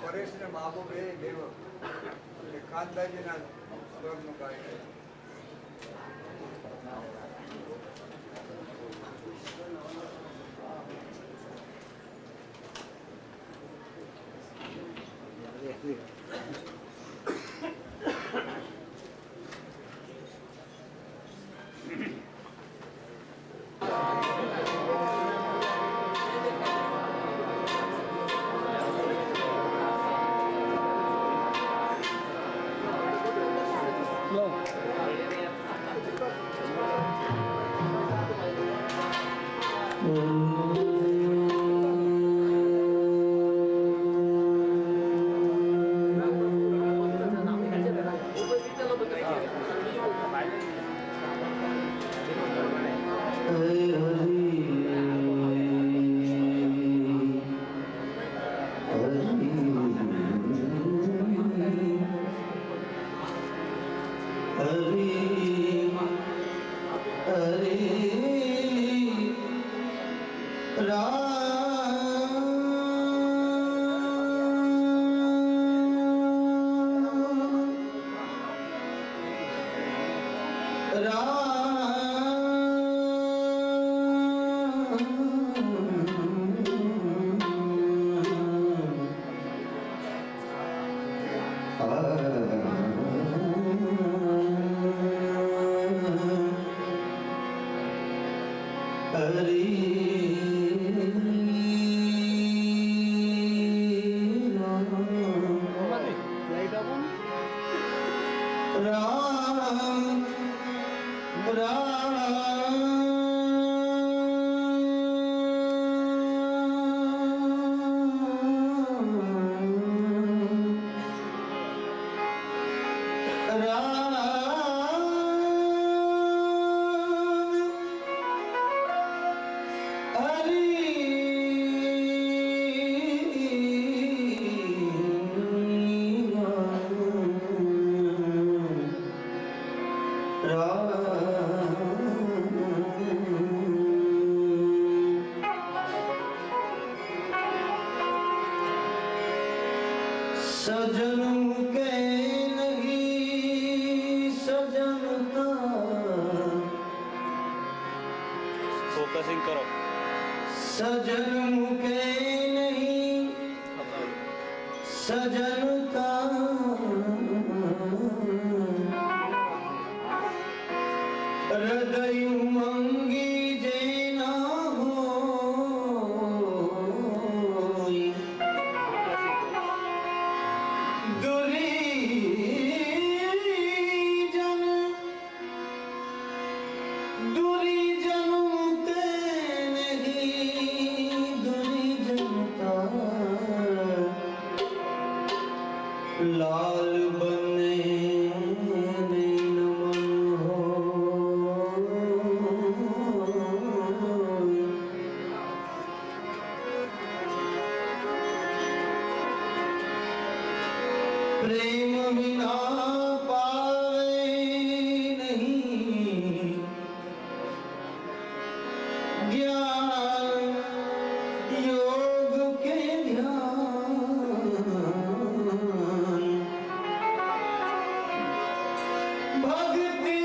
પરેશ ને મહાબૂબ એ દેવ કાંતાજી ના સ્વર નું કાર્ય फोकसिंग करो। सजन मुके नहीं सजन का हृदय मंगी जेना हो लाल बने नमन हो प्रेम बिना पावे नहीं ज्ञान योग के ध्यान भक्ति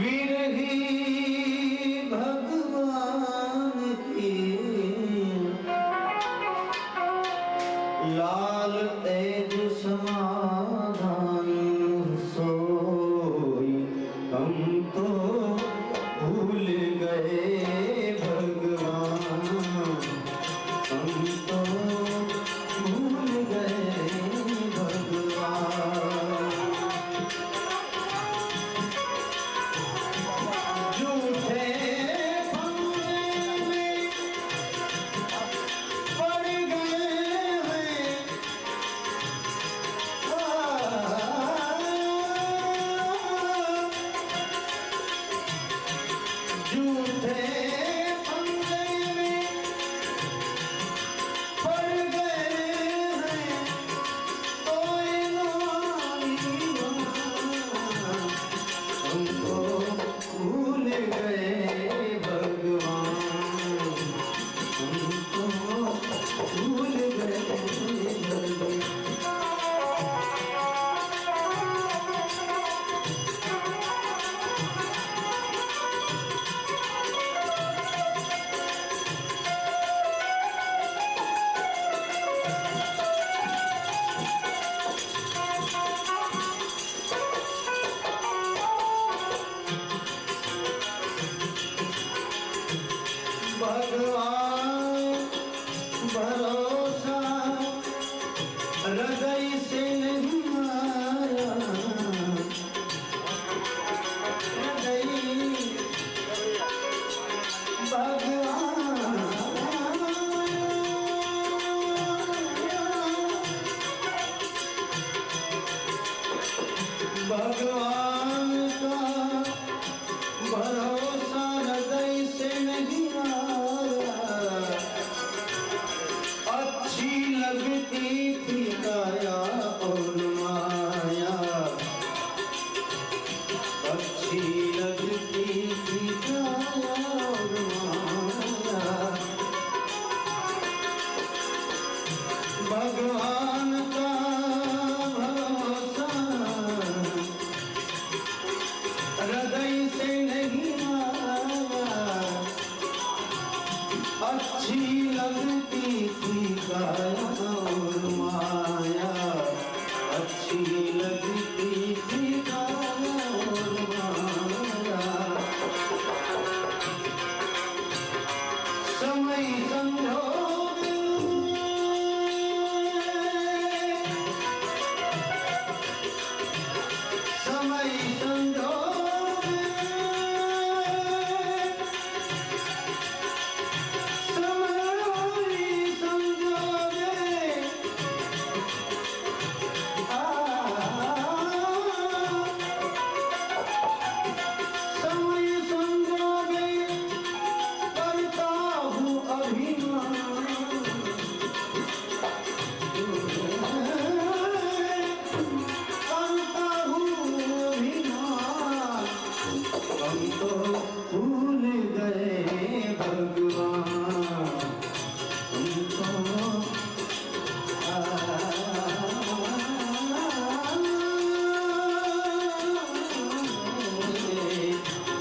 विरही भगवान की लाल झूठे फंदे में पड़ गए हैं कोई नानी हमको भूल गए भगवान हमको भूल गए भगवान भरोसा हृदय से नहीं आया हृदय भगवान का भरोसा हृदय से नहीं अच्छी लगती थी काया और माया अच्छी लगती थी काया और माया भगवान का भरोसा हृदय से नहीं आया अच्छी लगती थी काया और माया अच्छी लगती थी काया और माया समय संजोग समय संजोग भूल गए भगवान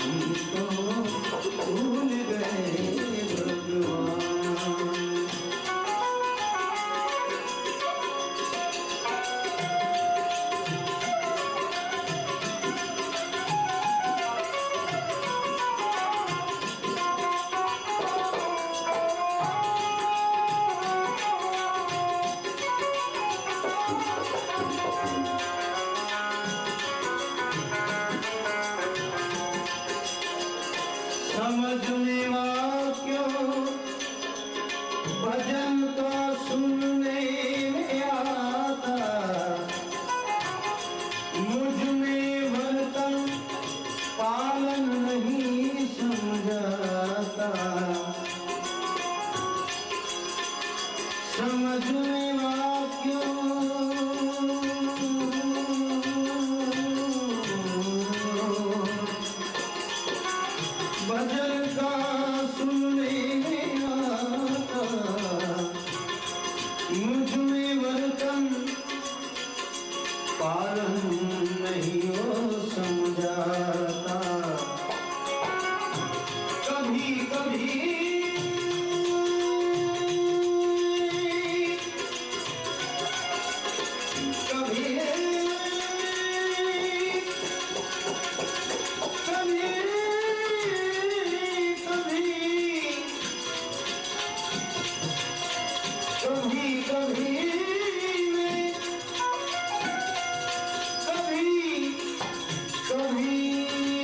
हमको भूल गए भगवान समझ में क्यों भजन तो सुनने में आता मुझ में वर्तन पालन नहीं समझाता समझ में क्यों भजन का सुनने में आता मुझ में वर्तन पालन नहीं हो समझाता कभी कभी कभी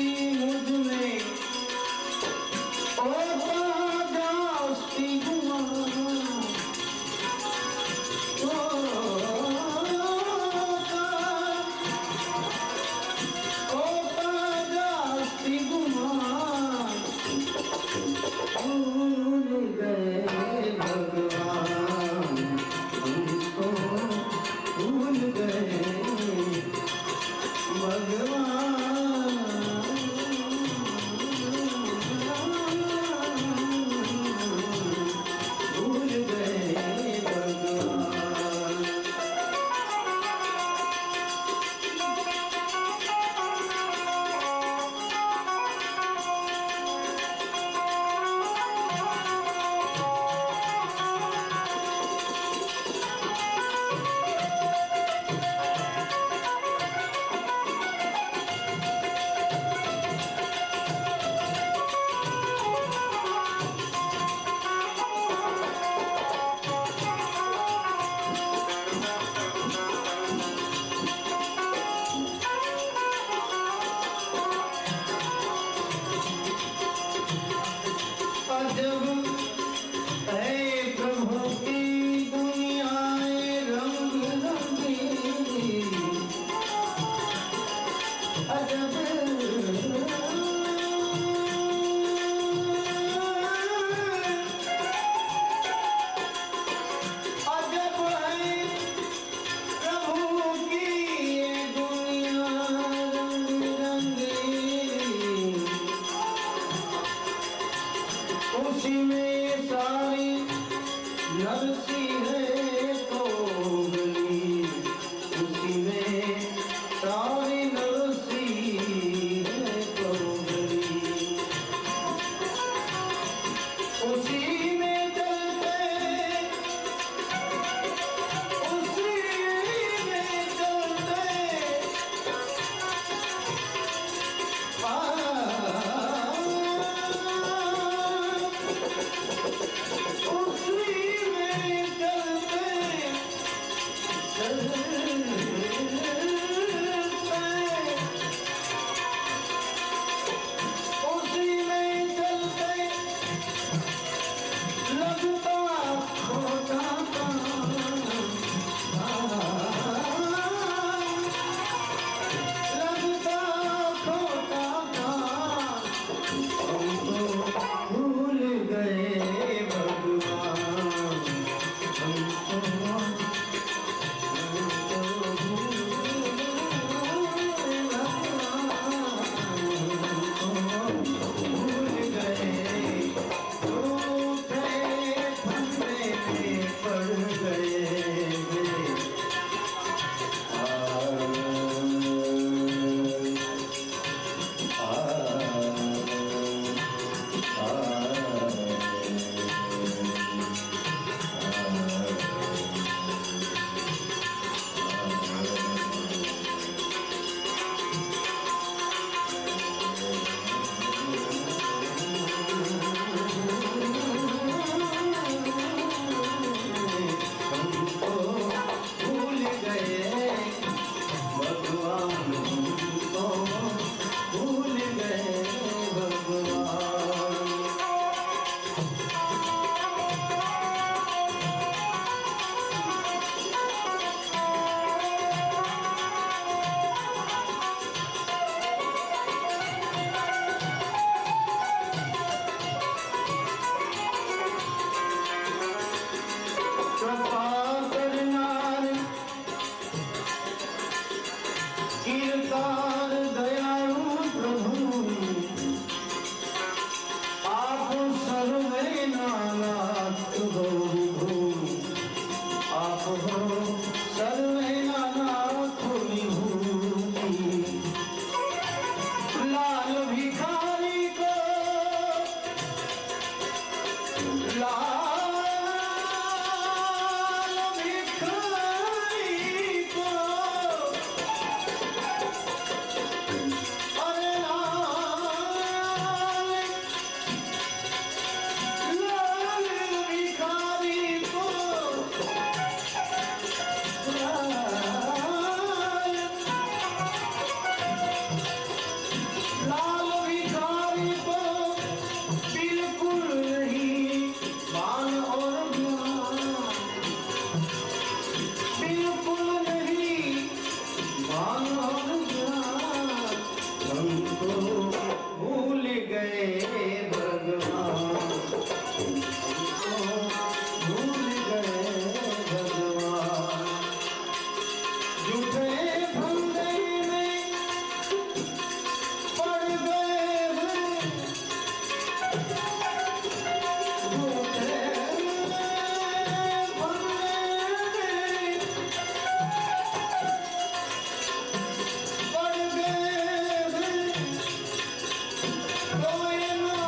उसी में सारी नरसी है कोमली, उसी में सारी नरसी है कोमली, उसी में चलते, उसी में चलते भूल गए भगवान, भूल गए, झूठे फंदे में पड़ गए। भूल गए भगवान। कृपा करनार कीर्तार दयालु प्रभु, आप सर्वे नानाथ गौरी भूमि, आप हो सर्वे नानाथ विभूति। लाल भिखारी को, लाल भिखारी को, अरे लाल भिखारी को, लाल भिखारी को बिल्कुल नहीं मान और ज्ञान, बिल्कुल नहीं मान और ज्ञान। हमको भूल गए भगवान, हमको भूल गए भगवान। झूठे फंदे में पड़ गए हैं, झूठे फंदे में पड़ गए हैं। कोई ना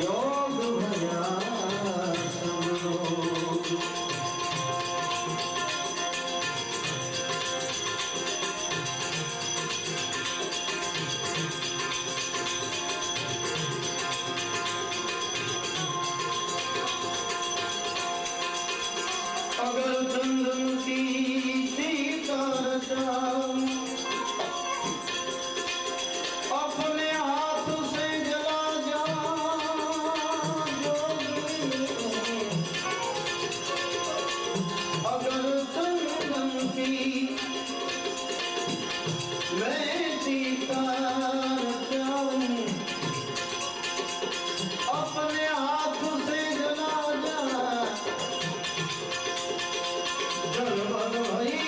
योग भया सब लोग। अगर चंदन की सीता रचाऊं, अपने हाथ से जला जाऊं। अगर चंदन की मैं सीता रचाऊं, अपने हाथ से जला जाऊं। जलमल भई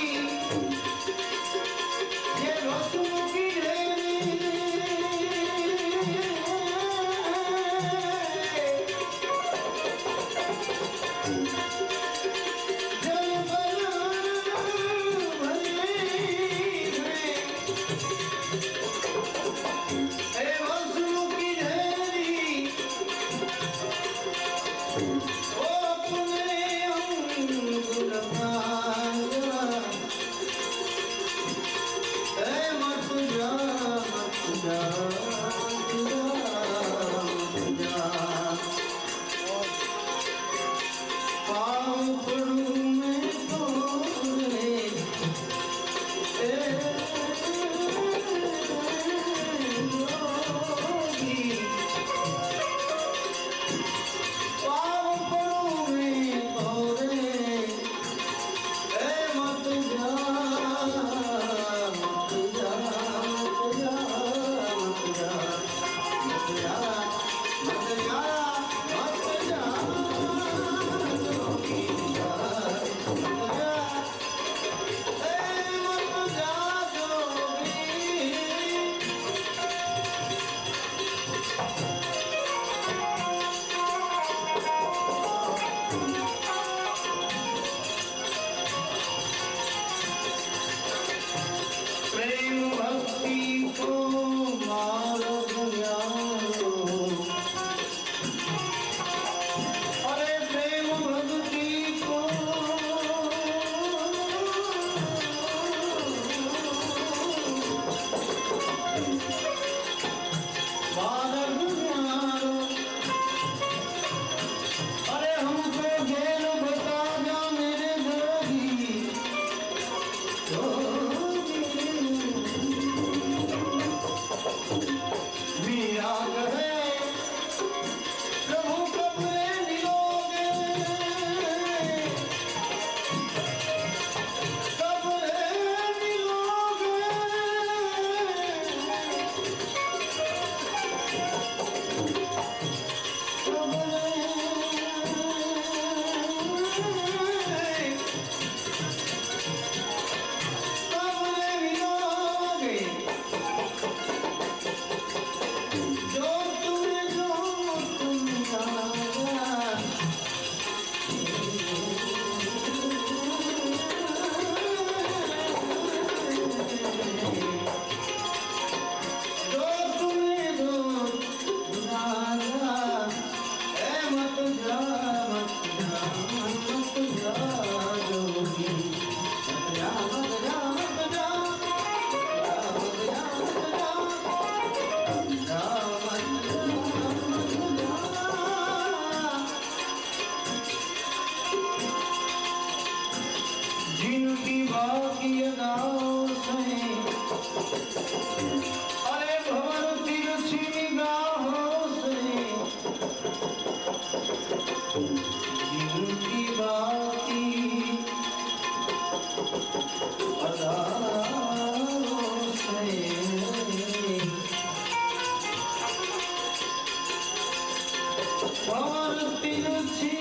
ये रस्म की ढेरी, जलमल भई ये रस्म की ढेरी, ओ अपने अंगुल मांगा। मत जा मत जा मत जा मत जा, पाँव पड़ूं मैं तोरे जोगी। पाँव पड़ूं मैं तोरे मत जा मत जा मत जा मत जा मत जा मत जा मत जा जोगी जा मत जा मत जा जोगी। प्रेम भक्ति को मार्ग न्यारो, अरे प्रेम भक्ति को मार्ग न्यारो। अरे हमको घेर बता जा मेरे जोगी, मीरा कहे प्रभु कब रे मिलोगे, कब रे मिलोगे। कब रे मिलोगे। जो तुम्हें जो तुम जाना, जो तुम्हें जो जाना, मत जा मत जा मत जा जोगी, मत जा मत जा मत जा मत जा मत जा मत जा मत जा। जिनकी बाकी अदाओं से अरे भंवर तिरछी निगाहों से, जिनकी बाकी अदाओं से भंवर तिरछी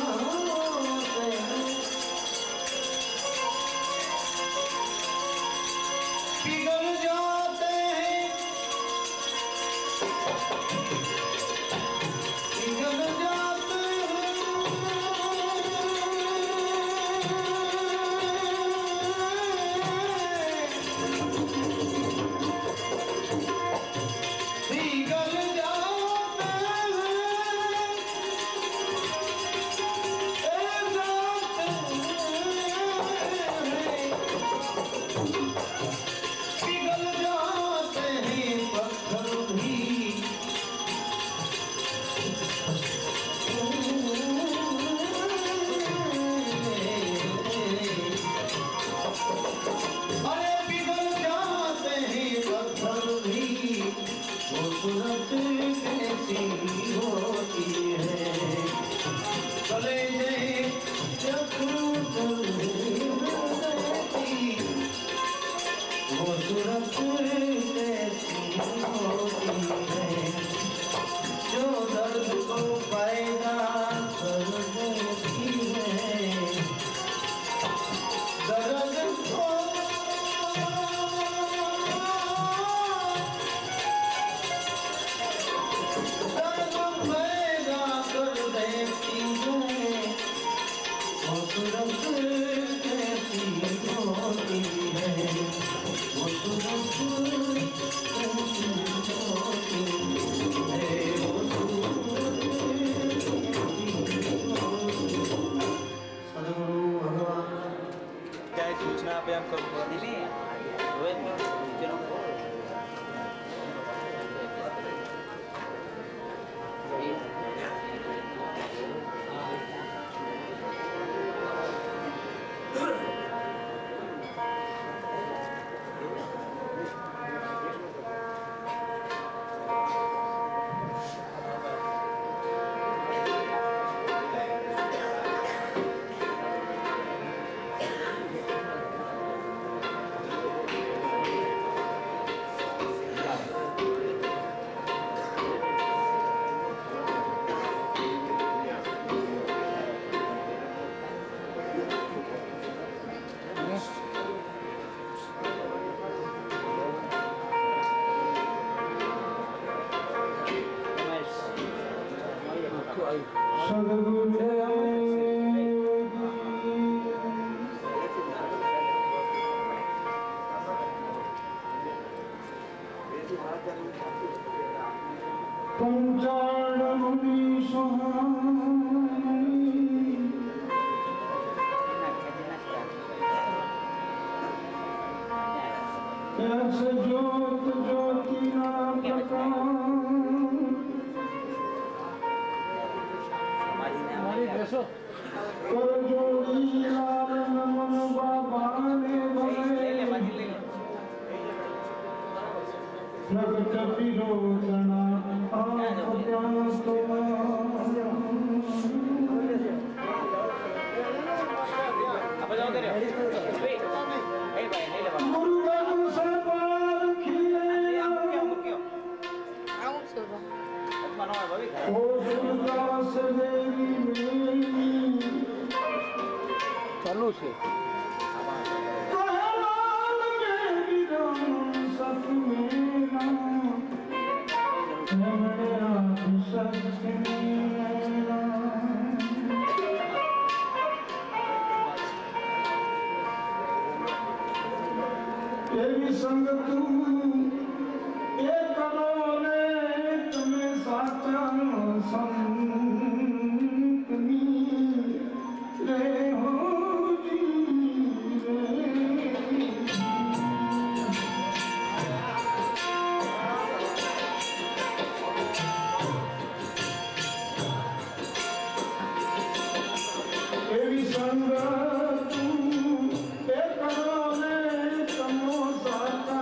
निगाहों से पिघल जाते हैं, पिघल जाते हैं। सूरत कैसी होती है जो दर्द को पैदा कर देती है दर्द को पैदा कर देती है वो सूरत कैसी होती है वो सूरत कैसी होती है वो सदगुरु भगवान क्या है सूचना पे हम कब ज्योत ज्योति नाम कर जोड़ी लाल नमन बाबा ने प्रगट विरोचना ચાલુ છે संगत ये करो ने तुम्हें साचा संतनी रे हो एवी संगत ये करो ने तुमो साचा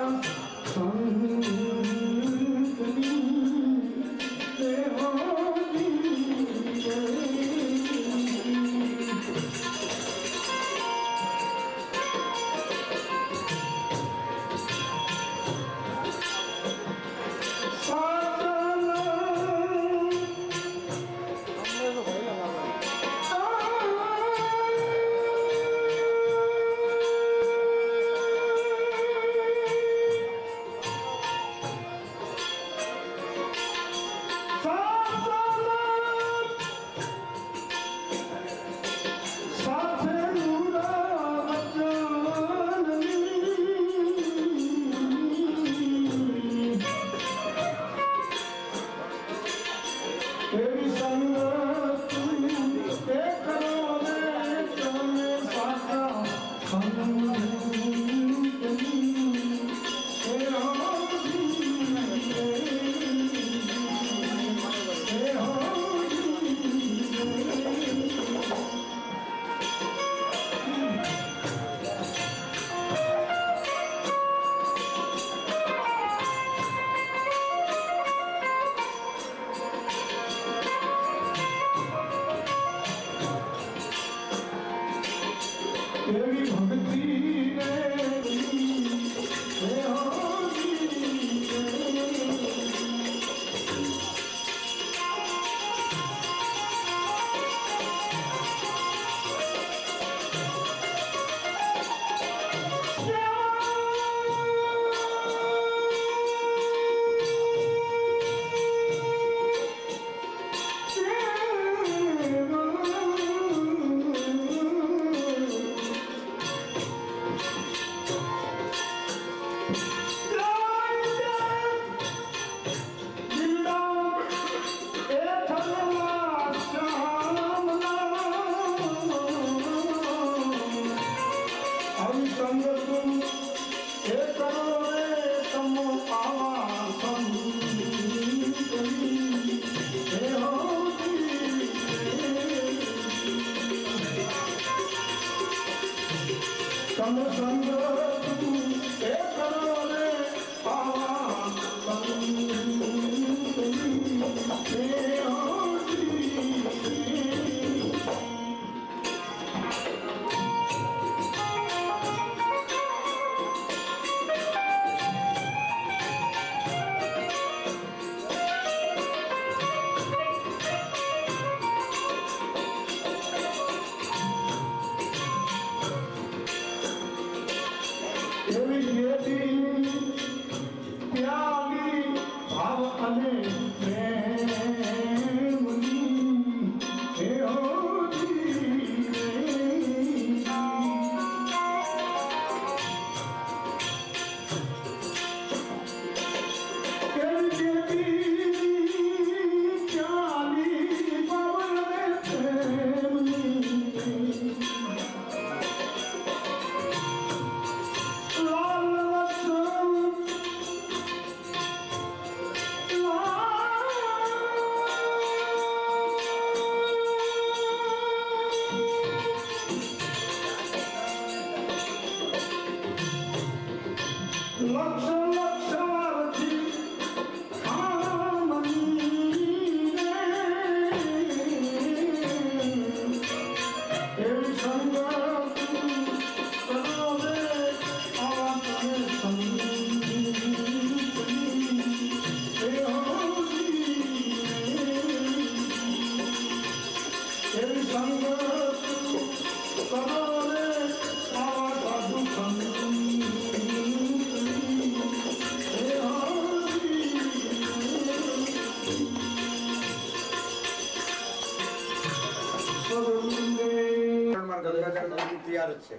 તૈયાર જ છે.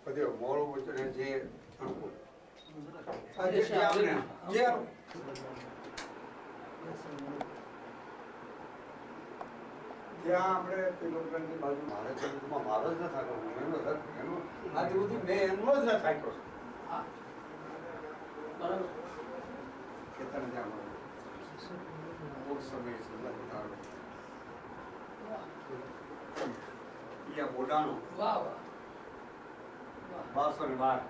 બધે મોડું વચને જે અનુકૂળ ત્યાં આપણે પેલોની બાજુ મારે ચરિત્રમાં મારો જ ન થાક્યો એનો આજ સુધી મેં એનો જ ન થાક્યો ખેતર ત્યાં મળે બહુ સમય છે બોડાનો 1212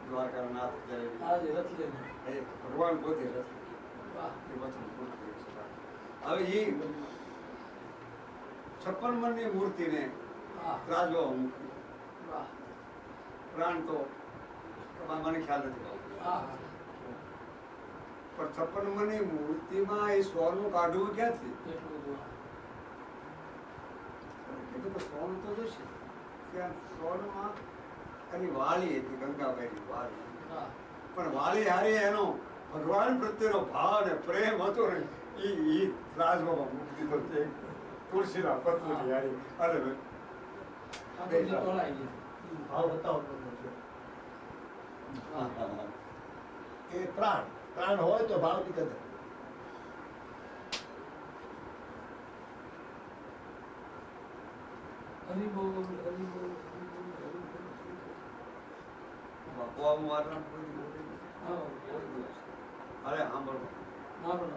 દ્વારકાનાથ ભગવાન પોતે રથ હવે એ 56 મણની મૂર્તિને રાજવા મૂકી પ્રાણ તો મને ખ્યાલ નથી પણ 56 મણની મૂર્તિમાં એ સોનું કાઢવું ક્યાંથી કીધું કે સોનું તો જોશે ત્યાં સોનમાં એની વાલી હતી ગંગાબાઈની વાલી પણ વાલી હારી એનો ભગવાન પ્રત્યેનો ભાવ ને પ્રેમ હતો ને એ રાજમાં મૂકી દીધો છે તુલસીના પત્રની હારી અરે ભાવ બતાવો એ પ્રાણ હોય તો ભાવ નીકળે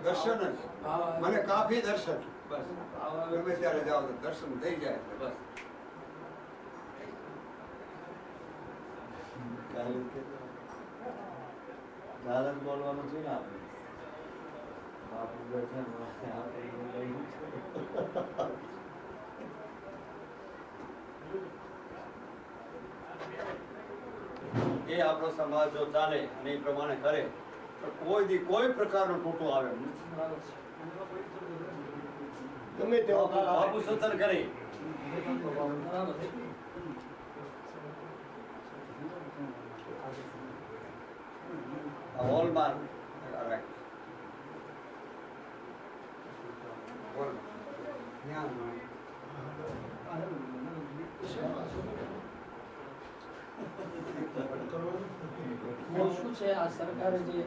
દર્શન જ મને કાફી દર્શન બસ ગમે ત્યારે જાઓ તો દર્શન થઈ જાય એટલે બસ ગાલન બોલવાનું છે ને આપણે એ આપણો સમાજ જો ચાલે અને એ પ્રમાણે કરે તો કોઈ પ્રકારનું ખોટું આવે ગમે તેવો બાપુ સતર કરે હોલમાર્ક શું છે આ સરકારે જે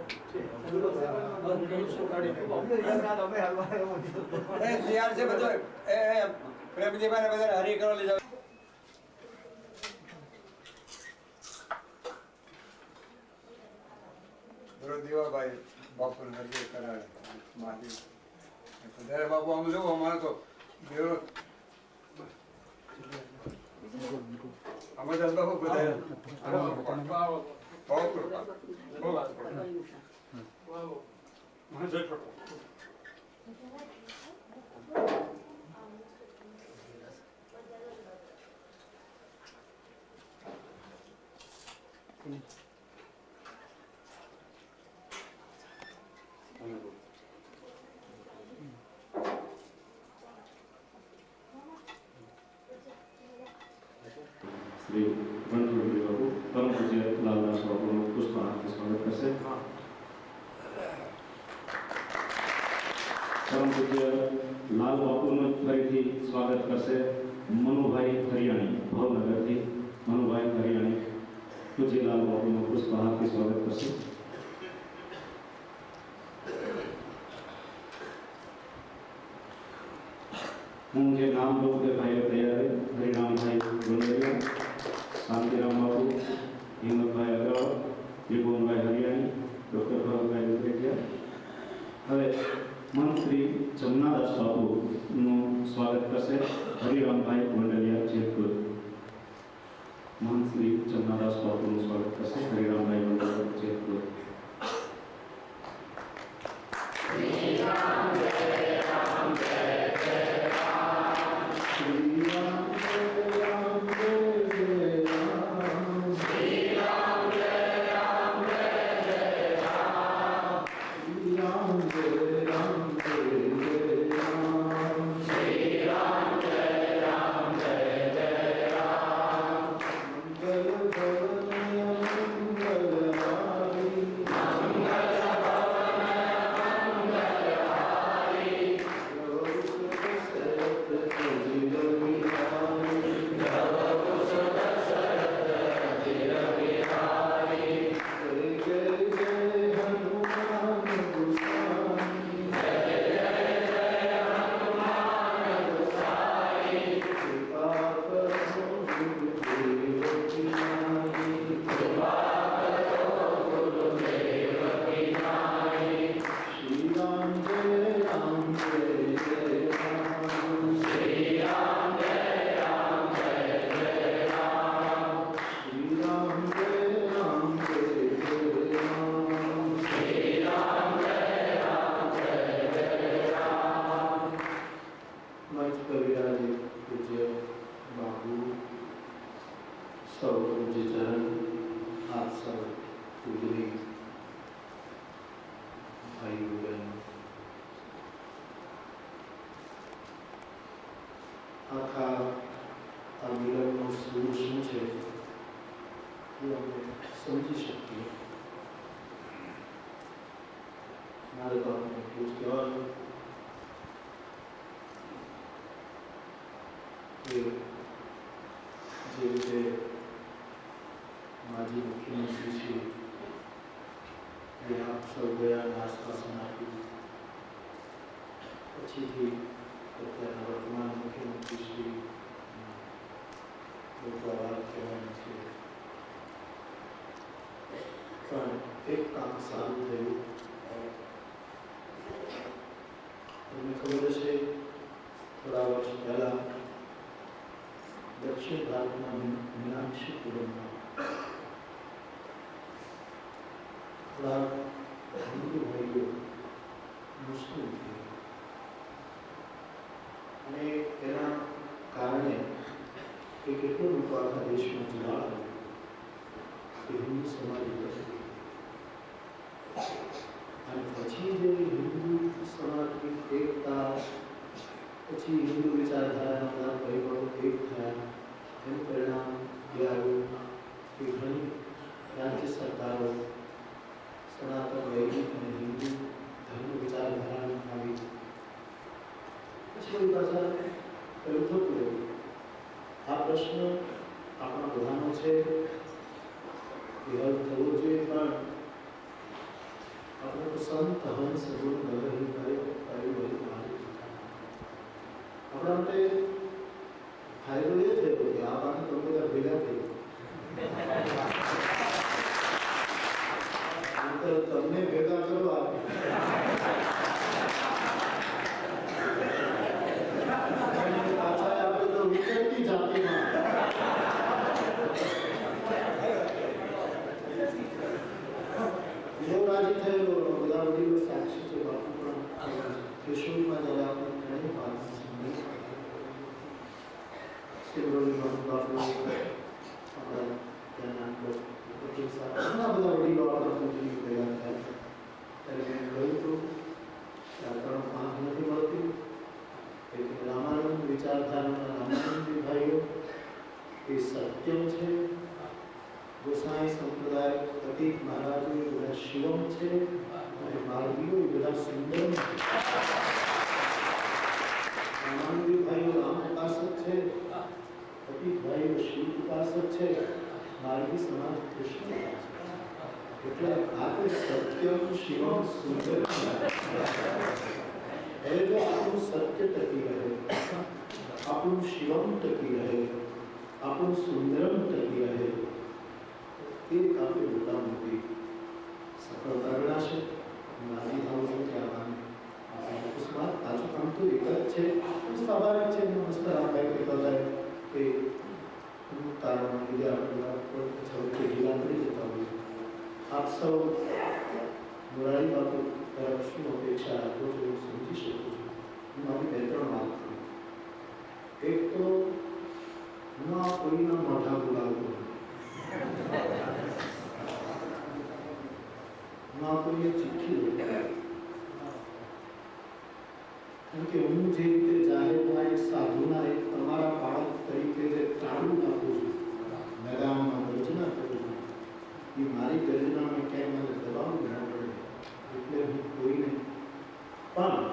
તૈયાર છે બધું પ્રેમજીભાઈ બધા હરી કરો લઈ જાવ દેવાભાઈ બાપુ હરી કરાવે મારી વધારે બાપુ આમ જોવો અમારે તો દેવો અમારે બાપુ બધા શ્રી વનવંતી બાપુ પરમ પૂજ્ય લાલદાસ બાપુનું પુષ્પહારથી સ્વાગત કરશે. પરમ પૂજ્ય લાલ બાપુનું ફરીથી સ્વાગત કરશે મનુભાઈ હરિયાણી ભાવનગરથી. મનુભાઈ હરિયાણી પૂજ્ય લાલ બાપુનું પુષ્પહારથી સ્વાગત કરશે. હું જે નામ લઉં તે ભાઈઓ તૈયાર હરિરામભાઈ ગોંડલિયા, શાંતિરામ બાપુ, હિંમતભાઈ અગ્રવાલ, ત્રિભુવનભાઈ હરિયાણી, ડૉક્ટર ભરતભાઈ દુધરેટિયા. હવે મંત્રી જમનાદાસ બાપુનું સ્વાગત કરશે હરિરામભાઈ ગોંડલિયા જેતપુર. મંત્રી જમનાદાસ બાપુનું પૂજની ભાઈઓ બહેનો, આખા આ મિલનનો સ્વરૂપ શું છે એ અમે સમજી શકીએ. મારે તો આપણે એટલું જ કહેવાનું કે જે રીતે માજી મુખ્યમંત્રી છે એ આપ સૌ ગયા આશ્વાસન આપ્યું, પછીથી અત્યારના વર્તમાન મુખ્યમંત્રી શ્રી લોકો વાત કહેવાની છે. પણ એક કામ સારું થયું. તમને ખબર હશે થોડા વર્ષ પહેલા દક્ષિણ ભારતના મીનાક્ષીપુરમમાં થોડા હિન્દુ ભાઈઓ મુસ્લિમ થયા અને તેના કારણે એક એટલો મોટો આખા દેશમાં જુવાળ આવ્યો કે હિન્દુ સમાજ અને પછી જે હિન્દુ સમાજની એકતા, પછી હિન્દુ વિચારધારાના બધા પરિબળો એક થયા, એનું પરિણામ એ આવ્યું કે ઘણી રાજ્ય સરકારો સનાતન વૈદિક અને હિન્દુ ધર્મ વિચારધારાને આવી. પછી એ પાછા એવું થતું રહ્યું. આ પ્રશ્ન આપણા બધાનો છે, એ હલ થવો જોઈએ, પણ આપણે તો સંત હંસ ગુણ ગહરી કર્યો મારી. આપણા માટે ફાયદો એ થયો કે આ બાને તો બધા ભેગા થઈ તમને ભેગા કરવા પાછા આપણે તો વિચરતી જાતિમાં રાજી થયેલો બધા વડીલો સાક્ષી છે. બાપુ પણ કિશોરમાં જ્યારે આપણે ઘણી વાત સાંભળી શિવરોલીમાં બાપુ આપણા ત્યાંના ઘણા બધા વડીલો આપણા પૂજની ભેગા થયા ત્યારે મેં કહ્યું હતું કે આ ત્રણ પાંચ નથી મળતી. એક રામાનંદ વિચારધારાના રામાનંદી ભાઈઓ એ સત્યમ છે, ગોસાઈ સંપ્રદાય પ્રતીક મહારાજો એ બધા શિવમ છે અને માર્ગીઓ એ બધા સુંદરમ છે. રામાનંદી ભાઈઓ રામ ઉપાસક છે, પ્રતીક ભાઈઓ શિવ ઉપાસક છે, માર્ગી સમાજ કૃષ્ણ ઉપાસક. એટલે આ તો સત્યમ શિવમ સુંદરમ. હવે જો આપણું સત્ય ટકી રહે, આપણું શિવમ ટકી રહે, આપણું સુંદરમ ટકી રહે, એક આપણી મોટા મોટી સફળતા ગણાશે. રાજી થવું છે કે આપણે અકસ્માત પાછું કામ તો એક જ છે, સ્વાભાવિક છે. મસ્ત રામભાઈ કહેતા હતા કે તારાના લીધે આપણે ઝડપથી ઢીલા પડી જતા હોઈએ. આપ સૌ મોરારી બાપુ તરફ શું અપેક્ષા રાખો છો એવું સમજી શકું છું. હું મારી બે ત્રણ વાત કરું. એક તો હું આ કોઈના મોઢા બોલાવતો ના કોઈને ચિઠ્ઠી લઉં, કેમ કે હું જે રીતે જાહેરમાં એક સાધુના એક તમારા બાળક તરીકે જે ચાલુ નાખું છું, મેદાનમાં ગર્જના કરું છું, એ મારી ગર્જનામાં ક્યાંય મને દબાવવું ન પડે એટલે હું કોઈને પણ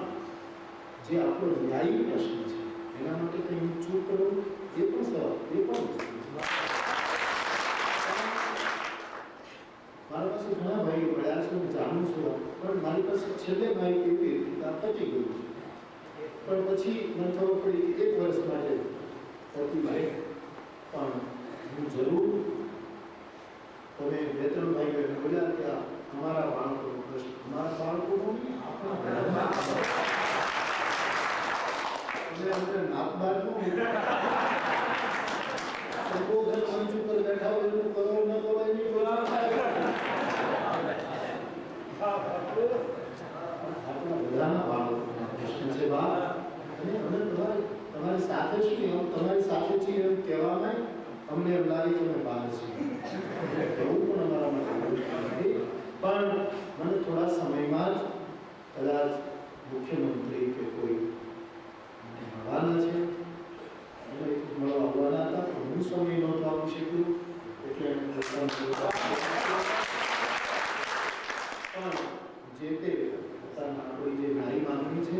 જે આપણો ન્યાયી પ્રશ્ન છે એના માટે કંઈ હું ચૂપ કરું એ પણ સવાલ, એ પણ મારા પાસે ઘણા ભાઈઓ મળ્યા છે, હું જાણું છું, પણ મારી પાસે છેલ્લે માહિતી એવી હતી કે આ પતી ગયું છે. પણ પછી મને ખબર પડી કે 1 વર્ષ માટે પતી જાય. પણ હું જરૂર તમે બે ત્રણ ભાઈઓ બોલ્યા કે અમારા બાળકોનો પ્રશ્ન, અમારા બાળકોનો નહીં, આપણા અમને નાત બાળકો સંબોધન મંચ ઉપર બેઠા હોય એટલું કરો ન કરાય નહીં આપણા બધાના બાળકોના પ્રશ્ન છે બા. અને અમે તમારી સાથે છીએ, અમે તમારી સાથે છીએ એમ કહેવામાં અમને એમ લાગે કે અમે બહાર છીએ. એવું પણ અમારા માટે એ જે તે પોતાના આપણી જે નારી માંગણી છે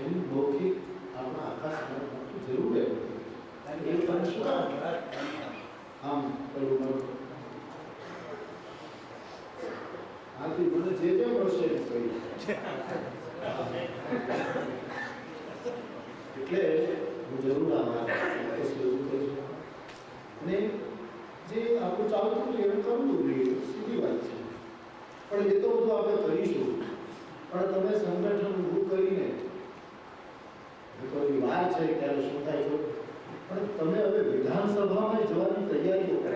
એની મૌખિક આપણા આખા સમાજમાં જરૂર રહે એ પણ શું આમ પેલું આથી મને જે મળશે એ કહી એટલે હું જરૂર આ વાત રજૂ કરું છું અને જે આપણું ચાલતું હતું એમ કરવું જોઈએ સીધી વાત છે પણ એ તો બધું આપણે કરીશું પણ તમે સંગઠન ઊભું કરીને કોઈ વાર છે ત્યારે શું થાય છે પણ તમે હવે વિધાનસભામાં જવાની તૈયારીઓ કરો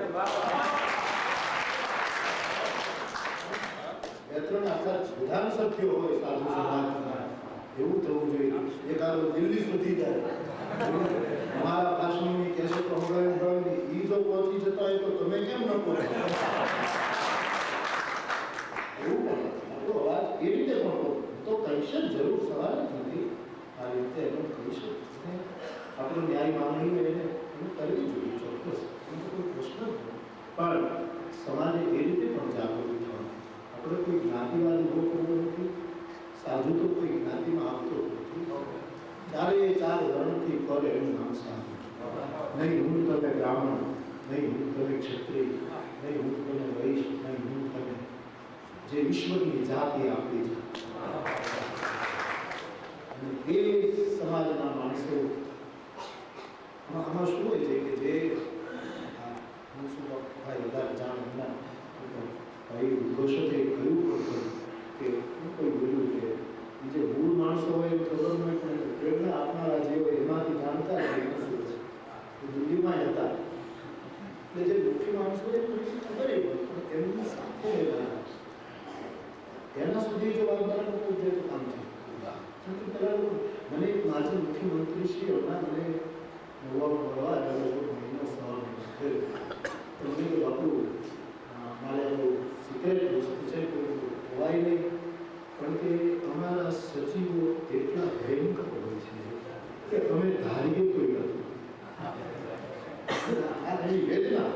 બે ત્રણ આપણા વિધાનસભ્યો હોય સાધુ સમાજના એવું થવું જોઈએ એકાદો દિલ્હી સુધી જાય અમારા ભાષણની કેસેટો હંગાવી એ જો પહોંચી જતા હોય તો તમે કેમ ન પહોંચો એવું પણ આપણો અવાજ એ રીતે પણ તો કહીશે જરૂર સવાલ જ નથી આ રીતે એનો કહીશું આપણે ન્યાય માંગણી એને કરવી જોઈએ ચોક્કસ એનો કોઈ પ્રશ્ન જ નથી પણ સમાજે એ રીતે પણ જાગૃત થવાનું આપણે કોઈ જ્ઞાતિવાદ ઉભો કરવો નથી સાધુ તો કોઈ જ્ઞાતિમાં આવતો નથી ચારે ચાર વર્ણથી કરે એનું નામ સાધુ નહીં હું તમે બ્રાહ્મણ નહીં હું તમે ક્ષત્રિય નહીં હું તમે વૈશ્ય નહીં હું તમે જે ઈશ્વરની જાતિ આપી છે એ સમાજના માણસો આમાં શું હોય છે કે જે હું શું ભાઈ વધારે જાણ ના ભાઈ ઉદ્ઘોષકે કહ્યું પણ કે હું કોઈ બોલ્યું કે જે મૂળ માણસો હોય એ ખબર ન હોય પણ પ્રેરણા આપનારા જે હોય એમાંથી જાણતા હોય એમાં શું છે એ દિલ્હીમાં હતા એટલે જે મુખ્ય માણસો હોય ખબર હોય પણ તેમની સાથે રહેવાના એના સુધી જો વાર્તાનો કોઈ જે કામ છે મને એક માજી મુખ્યમંત્રી શ્રી હમણાં મને મળવા મહિનો સવાલ તો મને બાપુ મારે સિક્રેટ વસ્તુ છે કોઈ હોવાય નહીં પણ કે અમારા સચિવો એટલા ભયંકર હોય છે કે અમે ધારીએ કોઈ નથી આ એની વેદના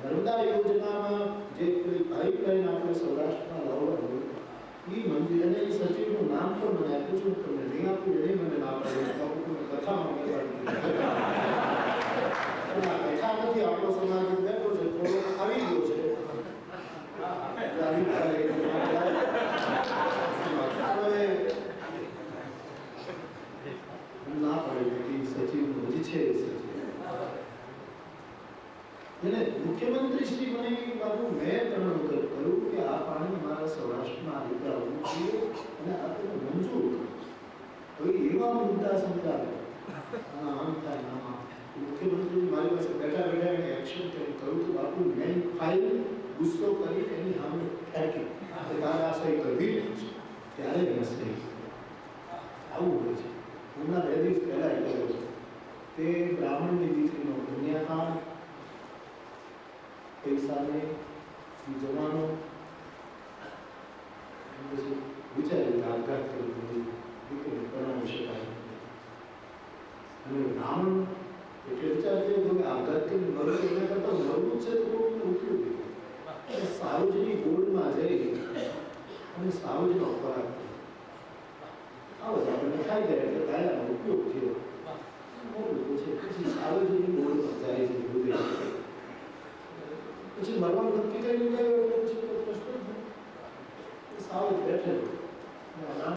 નર્મદા યોજનામાં જે કોઈ પાઇપલાઇન આપણે સૌરાષ્ટ્રમાં લાવવાનું હોય એ મંદિર અને એ સચિવનું નામ પણ મને આપ્યું છું તમને નહીં આપ્યું એને મને ના પાડ્યું કથામાં કથા નથી આપણો સમાજ બેઠો છે થોડો આવી ગયો છે ના પડે કે સચિવ હજી છે એને મુખ્યમંત્રી શ્રી મને બાબુ મેં ત્રણ વખત કહ્યું કે આ પાણી મારા સૌરાષ્ટ્રમાં આ રીતે આવવું જોઈએ અને આપણે મંજૂર હવે એવા મુદ્દા સમજાવે આમ થાય આમાં મુખ્યમંત્રી મારી પાસે બેઠા બેઠા એને એક્શન કરી કહ્યું તો બાપુ મેં ફાઇલ ગુસ્સો કરી એની સામે ફેંકી તારે આ સહી કરવી છે ત્યારે મેં સહી આવું હોય છે હમણાં 2 દિવસ પહેલા એ કર્યો છે તે બ્રાહ્મણની દીકરીનો કન્યાદાન પૈસાને જવાનો પછી વિચાર્યું કે આપઘાત કર્યો દીકરી બનાવી શકાય અને બ્રાહ્મણ એટલે વિચાર થયો કે આપઘાત કરીને મરવું એના કરતાં મરવું છે તો ઉપયોગી સાર્વજનિક બોર્ડમાં જઈ અને સાર્વજનિક ખોરાક આવો જ આપણને ખાઈ જાય એટલે કાયદાનો ઉપયોગ થયો પછી સાર્વજનિક બોર્ડમાં જાય છે પછી મરવાનું નક્કી કરીને ગયો એટલે પછી પ્રશ્ન સાવ બેઠેલો